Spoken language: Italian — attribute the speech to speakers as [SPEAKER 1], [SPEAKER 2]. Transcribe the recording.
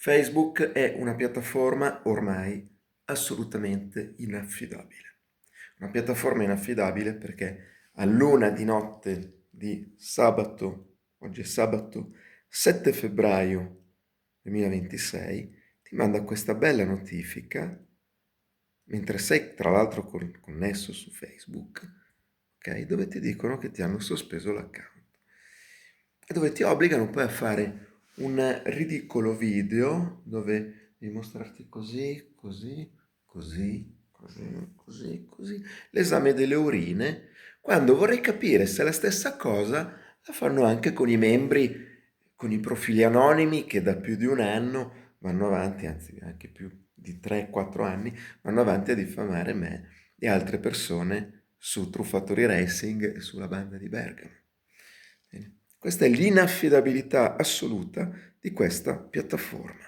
[SPEAKER 1] Facebook è una piattaforma ormai assolutamente inaffidabile. Una piattaforma inaffidabile perché all'una di notte di sabato, oggi è sabato 7 febbraio 2026, ti manda questa bella notifica, mentre sei tra l'altro connesso su Facebook, ok? Dove ti dicono che ti hanno sospeso l'account e dove ti obbligano poi a fare un ridicolo video dove devi mostrarti così, così, così, così, così, così, l'esame delle urine, quando vorrei capire se la stessa cosa la fanno anche con i membri, con i profili anonimi che da più di un anno vanno avanti, anzi anche più di 3-4 anni, vanno avanti a diffamare me e altre persone su Truffatori Racing e sulla banda di Bergamo. Bene. Questa è l'inaffidabilità assoluta di questa piattaforma.